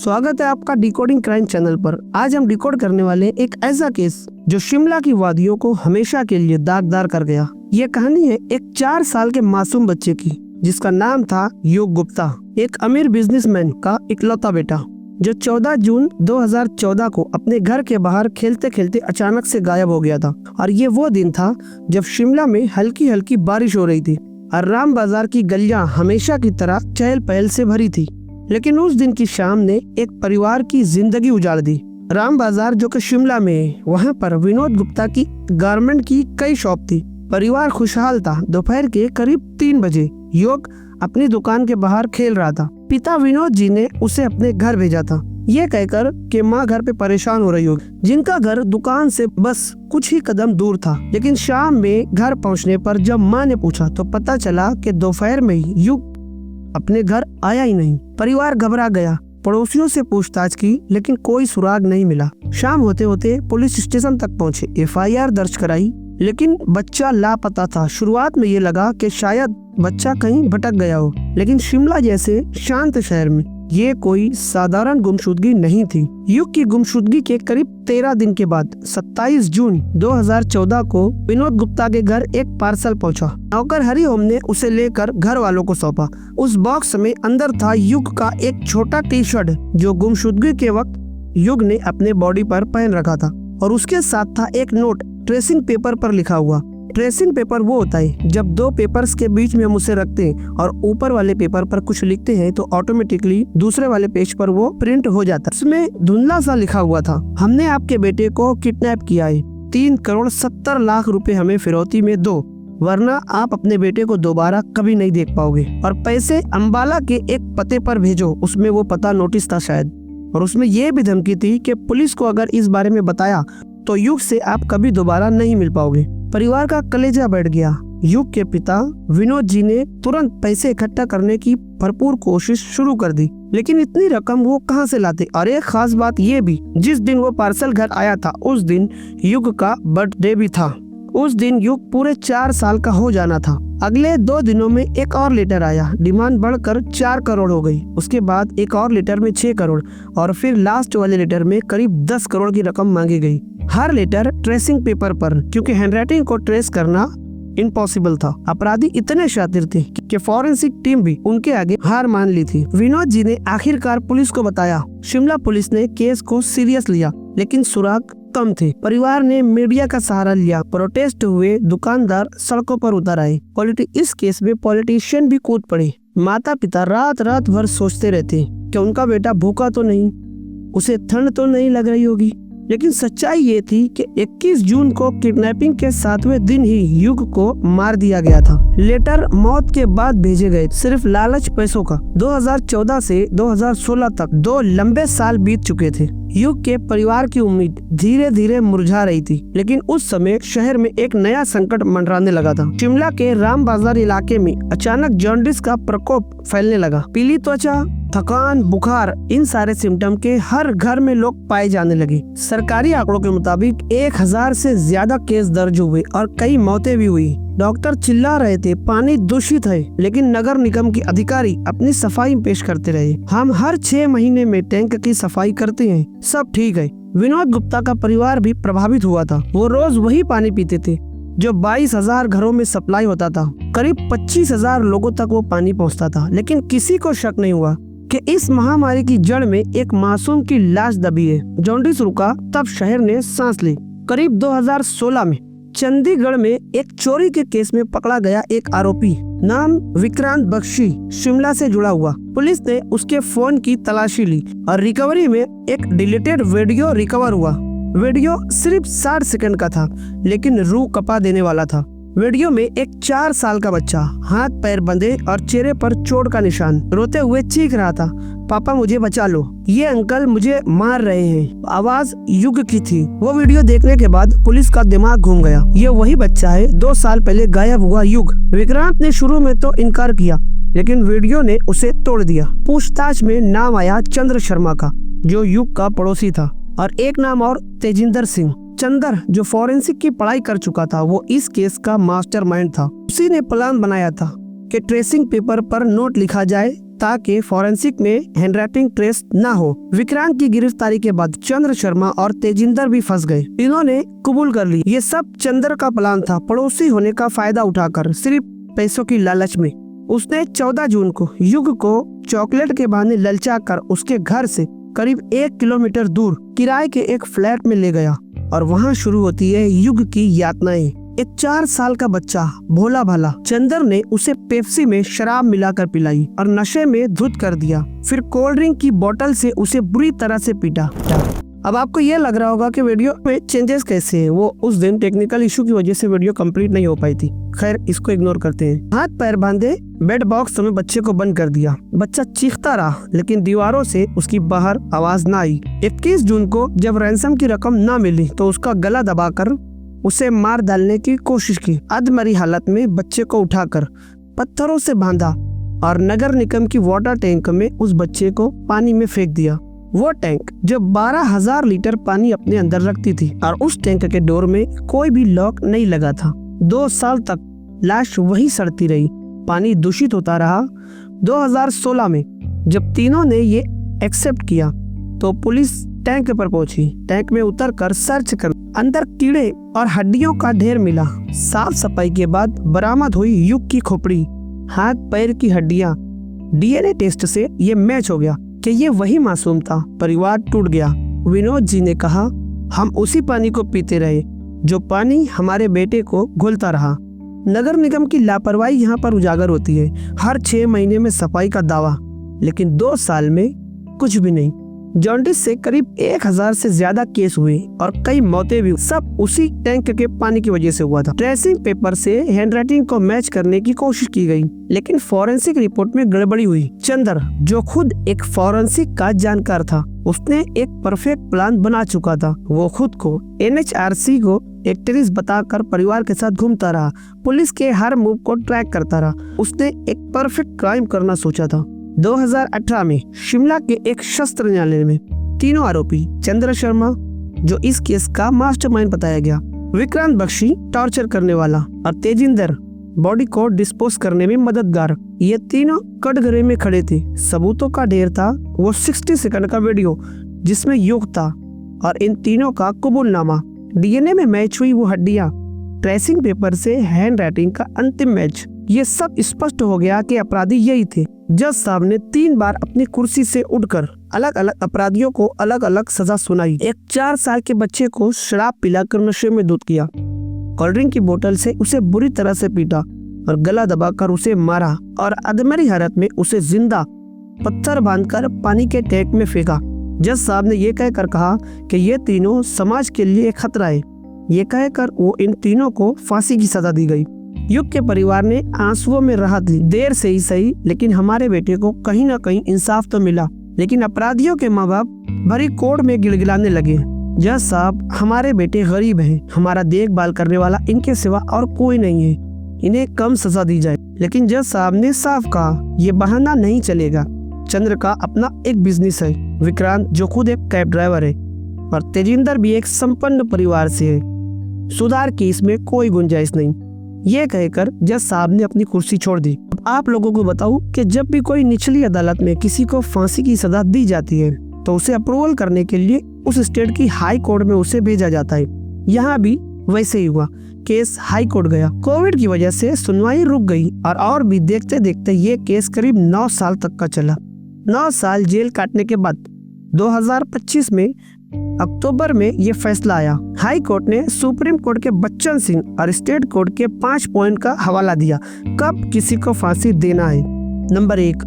स्वागत है आपका डिकोडिंग क्राइम चैनल पर। आज हम डिकोड करने वाले एक ऐसा केस जो शिमला की वादियों को हमेशा के लिए दागदार कर गया। ये कहानी है एक 4 साल के मासूम बच्चे की जिसका नाम था युग गुप्ता, एक अमीर बिजनेसमैन का इकलौता बेटा, जो 14 जून 2014 को अपने घर के बाहर खेलते खेलते अचानक से गायब हो गया था। और ये वो दिन था जब शिमला में हल्की हल्की बारिश हो रही थी और राम बाजार की गलियां हमेशा की तरह चहल पहल से भरी थी। लेकिन उस दिन की शाम ने एक परिवार की जिंदगी उजाड़ दी। राम बाजार जो कि शिमला में है, वहाँ पर विनोद गुप्ता की गारमेंट की कई शॉप थी। परिवार खुशहाल था। दोपहर के करीब 3 बजे योग अपनी दुकान के बाहर खेल रहा था। पिता विनोद जी ने उसे अपने घर भेजा था, ये कहकर कि माँ घर पे परेशान हो रही होगी, जिनका घर दुकान से बस कुछ ही कदम दूर था। लेकिन शाम में घर पहुंचने पर जब माँ ने पूछा तो पता चला कि दोपहर में ही युग अपने घर आया ही नहीं। परिवार घबरा गया, पड़ोसियों से पूछताछ की लेकिन कोई सुराग नहीं मिला। शाम होते होते पुलिस स्टेशन तक पहुंचे, FIR दर्ज कराई, लेकिन बच्चा लापता था। शुरुआत में ये लगा कि शायद बच्चा कहीं भटक गया हो, लेकिन शिमला जैसे शांत शहर में ये कोई साधारण गुमशुदगी नहीं थी। युग की गुमशुदगी के करीब 13 दिन के बाद 27 जून 2014 को विनोद गुप्ता के घर एक पार्सल पहुंचा। नौकर हरिओम ने उसे लेकर घर वालों को सौंपा। उस बॉक्स में अंदर था युग का एक छोटा टी-शर्ट जो गुमशुदगी के वक्त युग ने अपने बॉडी पर पहन रखा था, और उसके साथ था एक नोट ट्रेसिंग पेपर पर लिखा हुआ। ट्रेसिंग पेपर वो होता है जब 2 पेपर्स के बीच में हम उसे रखते हैं और ऊपर वाले पेपर पर कुछ लिखते हैं तो ऑटोमेटिकली दूसरे वाले पेज पर वो प्रिंट हो जाता है। उसमें धुंधला सा लिखा हुआ था, हमने आपके बेटे को किडनैप किया है, 3 करोड़ 70 लाख रुपए हमें फिरौती में दो, वरना आप अपने बेटे को दोबारा कभी नहीं देख पाओगे, और पैसे अम्बाला के एक पते पर भेजो। उसमें वो पता नोटिस था शायद, और उसमें ये भी धमकी थी कि पुलिस को अगर इस बारे में बताया तो युग से आप कभी दोबारा नहीं मिल पाओगे। परिवार का कलेजा बैठ गया। युग के पिता विनोद जी ने तुरंत पैसे इकट्ठा करने की भरपूर कोशिश शुरू कर दी, लेकिन इतनी रकम वो कहां से लाते। और एक खास बात ये भी, जिस दिन वो पार्सल घर आया था उस दिन युग का बर्थडे भी था। उस दिन युग पूरे 4 साल का हो जाना था। अगले 2 दिनों में एक और लेटर आया, डिमांड बढ़कर 4 करोड़ हो गई। उसके बाद एक और लेटर में 6 करोड़ और फिर लास्ट वाले लेटर में करीब 10 करोड़ की रकम मांगी गई। हर लेटर ट्रेसिंग पेपर पर, क्योंकि हैंडराइटिंग को ट्रेस करना इम्पॉसिबल था। अपराधी इतने शातिर थे कि फॉरेंसिक टीम भी उनके आगे हार मान ली थी। विनोद जी ने आखिरकार पुलिस को बताया। शिमला पुलिस ने केस को सीरियस लिया, लेकिन सुराग कम थे। परिवार ने मीडिया का सहारा लिया, प्रोटेस्ट हुए, दुकानदार सड़कों पर उतर आए। इस केस में पॉलिटिशियन भी कूद पड़े। माता पिता रात रात भर सोचते रहते कि उनका बेटा भूखा तो नहीं, उसे ठंड तो नहीं लग रही होगी। लेकिन सच्चाई ये थी कि 21 जून को किडनैपिंग के 7वें दिन ही युग को मार दिया गया था। लेटर मौत के बाद भेजे गए, सिर्फ लालच पैसों का। 2014 से 2016 तक 2 लंबे साल बीत चुके थे। युग के परिवार की उम्मीद धीरे धीरे मुरझा रही थी, लेकिन उस समय शहर में एक नया संकट मंडराने लगा था। शिमला के राम बाजार इलाके में अचानक जॉन्डिस का प्रकोप फैलने लगा। पीली त्वचा, थकान, बुखार, इन सारे सिम्टम के हर घर में लोग पाए जाने लगे। सरकारी आंकड़ों के मुताबिक 1000 से ज्यादा केस दर्ज हुए और कई मौतें भी हुई। डॉक्टर चिल्ला रहे थे पानी दूषित है, लेकिन नगर निगम के अधिकारी अपनी सफाई पेश करते रहे। हम हर 6 महीने में टैंक की सफाई करते हैं, सब ठीक है। विनोद गुप्ता का परिवार भी प्रभावित हुआ था। वो रोज वही पानी पीते थे जो 22,000 घरों में सप्लाई होता था। करीब 25,000 लोगों तक वो पानी पहुंचता था। लेकिन किसी को शक नहीं हुआ कि इस महामारी की जड़ में एक मासूम की लाश दबी है। जॉन्डिस रुका तब शहर ने सांस ली। करीब 2016 में चंडीगढ़ में एक चोरी के केस में पकड़ा गया एक आरोपी, नाम विक्रांत बख्शी, शिमला से जुड़ा हुआ। पुलिस ने उसके फोन की तलाशी ली और रिकवरी में एक डिलीटेड वीडियो रिकवर हुआ। वीडियो सिर्फ 60 सेकंड का था, लेकिन रूह कपा देने वाला था। वीडियो में एक 4 साल का बच्चा हाथ पैर बंधे और चेहरे पर चोट का निशान, रोते हुए चीख रहा था, पापा मुझे बचा लो, ये अंकल मुझे मार रहे हैं। आवाज युग की थी। वो वीडियो देखने के बाद पुलिस का दिमाग घूम गया। ये वही बच्चा है 2 साल पहले गायब हुआ युग। विक्रांत ने शुरू में तो इनकार किया, लेकिन वीडियो ने उसे तोड़ दिया। पूछताछ में नाम आया चंद्र शर्मा का, जो युग का पड़ोसी था, और एक नाम और तेजिंदर सिंह। चंदर जो फॉरेंसिक की पढ़ाई कर चुका था, वो इस केस का मास्टरमाइंड था। उसी ने प्लान बनाया था कि ट्रेसिंग पेपर पर नोट लिखा जाए ताकि फॉरेंसिक में हैंडराइटिंग ट्रेस न हो। विक्रांत की गिरफ्तारी के बाद चंद्र शर्मा और तेजिंदर भी फंस गए। इन्होंने कबूल कर ली ये सब चंद्र का प्लान था। पड़ोसी होने का फायदा उठाकर सिर्फ पैसों की लालच में उसने 14 जून को युग को चॉकलेट के बहाने ललचा कर उसके घर से करीब 1 किलोमीटर दूर किराए के एक फ्लैट में ले गया और वहाँ शुरू होती है युग की यातनाएं। एक 4 साल का बच्चा भोला भाला चंद्र ने उसे पेप्सी में शराब मिलाकर पिलाई और नशे में धुत कर दिया। फिर कोल्ड ड्रिंक की बोतल से उसे बुरी तरह से पीटा। अब आपको ये लग रहा होगा कि वीडियो में चेंजेस कैसे हैं। वो उस दिन टेक्निकल इशू की वजह से वीडियो कंप्लीट नहीं हो पाई थी। खैर, इसको इग्नोर करते हैं। हाथ पैर बांधे बेड बॉक्स में बच्चे को बंद कर दिया। बच्चा चीखता रहा लेकिन दीवारों से उसकी बाहर आवाज न आई। 21 जून को जब रैंसम की रकम न मिली तो उसका गला दबाकर उसे मार डालने की कोशिश की। अधमरी हालत में बच्चे को उठाकर पत्थरों से बांधा और नगर निगम की वाटर टैंक में उस बच्चे को पानी में फेंक दिया। वो टैंक जो 12,000 लीटर पानी अपने अंदर रखती थी और उस टैंक के डोर में कोई भी लॉक नहीं लगा था। 2 साल तक लाश वही सड़ती रही, पानी दूषित होता रहा। 2016 में जब तीनों ने ये एक्सेप्ट किया तो पुलिस टैंक पर पहुंची। टैंक में उतरकर सर्च कर अंदर कीड़े और हड्डियों का ढेर मिला। साफ सफाई के बाद बरामद हुई युग की खोपड़ी, हाथ पैर की हड्डियां। डीएनए टेस्ट से ये मैच हो गया कि ये वही मासूम था। परिवार टूट गया। विनोद जी ने कहा, हम उसी पानी को पीते रहे जो पानी हमारे बेटे को घुलता रहा। नगर निगम की लापरवाही यहाँ पर उजागर होती है। हर 6 महीने में सफाई का दावा, लेकिन 2 साल में कुछ भी नहीं। जॉन्डिस से करीब 1000 से ज्यादा केस हुए और कई मौतें भी, सब उसी टैंक के पानी की वजह से हुआ था। ट्रेसिंग पेपर से हैंडराइटिंग को मैच करने की कोशिश की गई लेकिन फॉरेंसिक रिपोर्ट में गड़बड़ी हुई। चंद्र जो खुद एक फॉरेंसिक का जानकार था, उसने एक परफेक्ट प्लान बना चुका था। वो खुद को NHRC को एक्ट्रेस बताकर परिवार के साथ घूमता रहा, पुलिस के हर मूव को ट्रैक करता रहा। उसने एक परफेक्ट क्राइम करना सोचा था। 2018 में शिमला के एक शस्त्र न्यायालय में तीनों आरोपी चंद्र शर्मा जो इस केस का मास्टरमाइंड बताया गया, विक्रांत बख्शी टॉर्चर करने वाला और तेजिंदर बॉडी को डिस्पोज करने में मददगार, ये तीनों कटघरे में खड़े थे। सबूतों का ढेर था। वो 60 सेकंड का वीडियो जिसमें युग था और इन तीनों का कबूलनामा, डीएनए में मैच हुई वो हड्डियां, ट्रेसिंग पेपर से हैंड राइटिंग का अंतिम मैच। ये सब स्पष्ट हो गया कि अपराधी यही थे। जज साहब ने 3 बार अपनी कुर्सी से उठकर अलग अलग अपराधियों को अलग अलग सजा सुनाई। एक 4 साल के बच्चे को शराब पिलाकर नशे में धुत किया, कोल्ड ड्रिंक की बोतल से उसे बुरी तरह से पीटा और गला दबाकर उसे मारा और अधमरी हालत में उसे जिंदा पत्थर बांधकर पानी के टैंक में फेंका। जज साहब ने यह कहकर कहा कि ये तीनों समाज के लिए एक खतरा है। ये कहकर वो इन तीनों को फांसी की सजा दी गई। युग के परिवार ने आंसुओं में राहत ली। देर से ही सही, लेकिन हमारे बेटे को कहीं न कहीं इंसाफ तो मिला। लेकिन अपराधियों के माँ बाप भरी कोर्ट में गिड़गिड़ाने लगे, जज साहब हमारे बेटे गरीब हैं, हमारा देखभाल करने वाला इनके सिवा और कोई नहीं है, इन्हें कम सजा दी जाए। लेकिन जज साहब ने साफ कहा, ये बहाना नहीं चलेगा। चंद्र का अपना एक बिजनेस है, विक्रांत जो खुद एक कैब ड्राइवर है और तेजिंदर भी एक संपन्न परिवार से है। सुधार की इसमें कोई गुंजाइश नहीं। ये कहकर जज साहब ने अपनी कुर्सी छोड़ दी। अब आप लोगों को बताऊं कि जब भी कोई निचली अदालत में किसी को फांसी की सजा दी जाती है तो उसे अप्रूवल करने के लिए उस स्टेट की हाई कोर्ट में उसे भेजा जाता है। यहाँ भी वैसे ही हुआ। केस हाई कोर्ट गया। कोविड की वजह से सुनवाई रुक गई और भी देखते देखते ये केस करीब 9 साल तक का चला। 9 साल जेल काटने के बाद 2025 में अक्टूबर में ये फैसला आया। हाई कोर्ट ने सुप्रीम कोर्ट के बच्चन सिंह और स्टेट कोर्ट के 5 पॉइंट का हवाला दिया कब किसी को फांसी देना है। नंबर 1,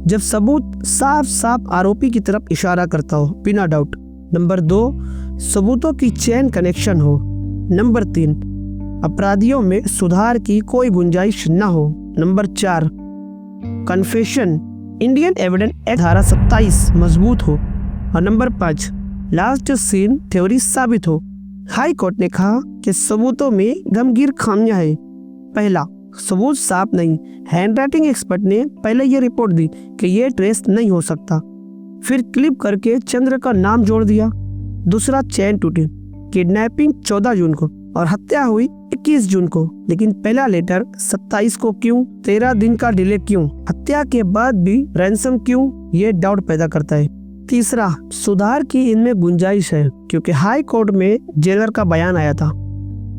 जब सबूत साफ साफ आरोपी की तरफ इशारा करता हो बिना डाउट। नंबर 2, सबूतों की चेन कनेक्शन हो। नंबर 3, अपराधियों में सुधार की कोई गुंजाइश न हो। Number 4, confession Indian evidence act धारा 27 मजबूत हो। और नंबर 5, लास्ट सीन थ्योरी साबित हो। हाई कोर्ट ने कहा कि सबूतों में गंभीर खामियां हैं। पहला, सबूत साफ नहीं। हैंडराइटिंग एक्सपर्ट ने पहले ये रिपोर्ट दी कि ये ट्रेस नहीं हो सकता, फिर क्लिप करके चंद्र का नाम जोड़ दिया। दूसरा, चैन टूटी। किडनैपिंग 14 जून को और हत्या हुई 21 जून को, लेकिन पहला लेटर 27 को क्यों? 13 दिन का डिले क्यों? हत्या के बाद भी रैंसम क्यों? ये डाउट पैदा करता है। तीसरा, सुधार की इनमें गुंजाइश है क्योंकि हाई कोर्ट में जेलर का बयान आया था।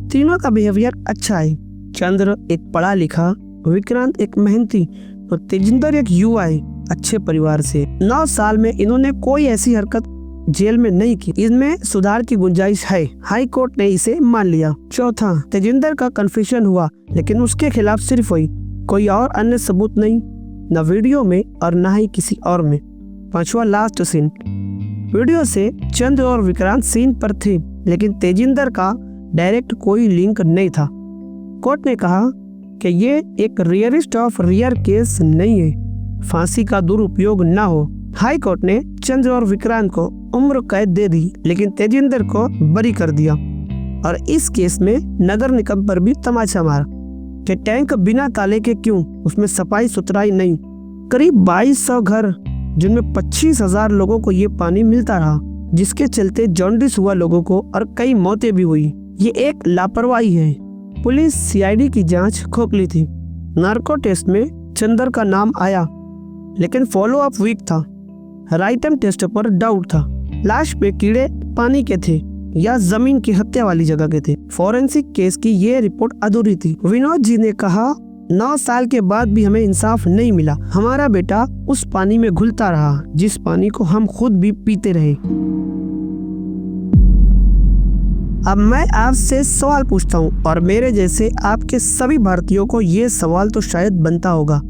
तीनों का बिहेवियर अच्छा है। चंद्र एक पढ़ा लिखा, विक्रांत एक मेहनती और तेजिंदर एक युवा है अच्छे परिवार से। 9 साल में इन्होंने कोई ऐसी हरकत जेल में नहीं की। इनमें सुधार की गुंजाइश है। हाई कोर्ट ने इसे मान लिया। चौथा, तेजिंदर का कन्फेशन हुआ लेकिन उसके खिलाफ सिर्फ हुई, कोई और अन्य सबूत नहीं, न वीडियो में और न ही किसी और में। पांचवा, लास्ट सीन। वीडियो से चंद्र और विक्रांत सीन पर थे लेकिन तेजिंदर का डायरेक्ट कोई लिंक नहीं था। कोर्ट ने कहा कि ये एक रेयरिस्ट ऑफ रेयर केस नहीं है, फांसी का दुरुपयोग न हो। हाई कोर्ट ने चंद्र और विक्रांत को उम्र कैद दे दी लेकिन तेजिंदर को बरी कर दिया। और इस केस में नगर निगम पर भी तमाचा मारा कि टैंक बिना ताले के क्यों, उसमें सफाई सुथराई नहीं। करीब 2200 घर जिनमें 25,000 लोगों को ये पानी मिलता रहा, जिसके चलते जॉन्डिस हुआ लोगों को और कई मौतें भी हुई। ये एक लापरवाही है। पुलिस सीआईडी की जांच खोखली थी। नार्को टेस्ट में चंदर का नाम आया लेकिन फॉलो अप वीक था। राइटम टेस्ट पर डाउट था। लाश पे कीड़े पानी के थे या जमीन की हत्या वाली जगह के थे। फॉरेंसिक केस की ये रिपोर्ट अधूरी थी। विनोद जी ने कहा 9 साल के बाद भी हमें इंसाफ नहीं मिला। हमारा बेटा उस पानी में घुलता रहा जिस पानी को हम खुद भी पीते रहे। अब मैं आपसे सवाल पूछता हूँ और मेरे जैसे आपके सभी भारतीयों को ये सवाल तो शायद बनता होगा।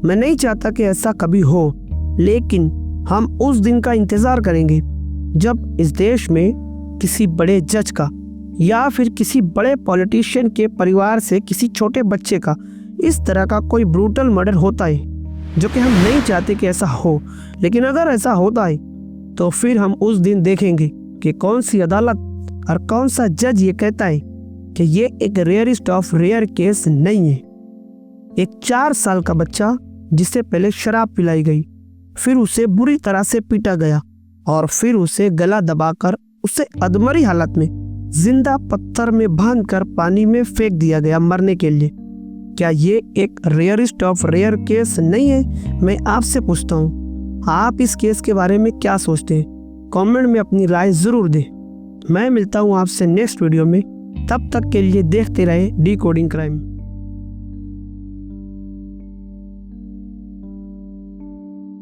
मैं नहीं चाहता कि ऐसा कभी हो, लेकिन हम उस दिन का इंतजार करेंगे जब इस देश में किसी बड़े जज का या फिर किसी बड़े पॉलिटिशियन के परिवार से किसी छोटे बच्चे का इस तरह का कोई ब्रूटल मर्डर होता है, जो कि हम नहीं चाहते कि ऐसा हो, लेकिन अगर ऐसा होता है तो फिर हम उस दिन देखेंगे कि कौन सी अदालत और कौन सा जज ये कहता है कि ये एक रेयरिस्ट ऑफ रेयर केस नहीं है। एक 4 साल का बच्चा जिसे पहले शराब पिलाई गई, फिर उसे बुरी तरह से पीटा गया और फिर उसे गला दबाकर उसे अधमरी हालत में जिंदा पत्थर में बांधकर पानी में फेंक दिया गया मरने के लिए। क्या ये एक रेयरिस्ट ऑफ रेयर केस नहीं है? मैं आपसे पूछता हूँ, आप इस केस के बारे में क्या सोचते हैं? कमेंट में अपनी राय जरूर दें। मैं मिलता हूँ आपसे नेक्स्ट वीडियो में। तब तक के लिए देखते रहे डिकोडिंग क्राइम।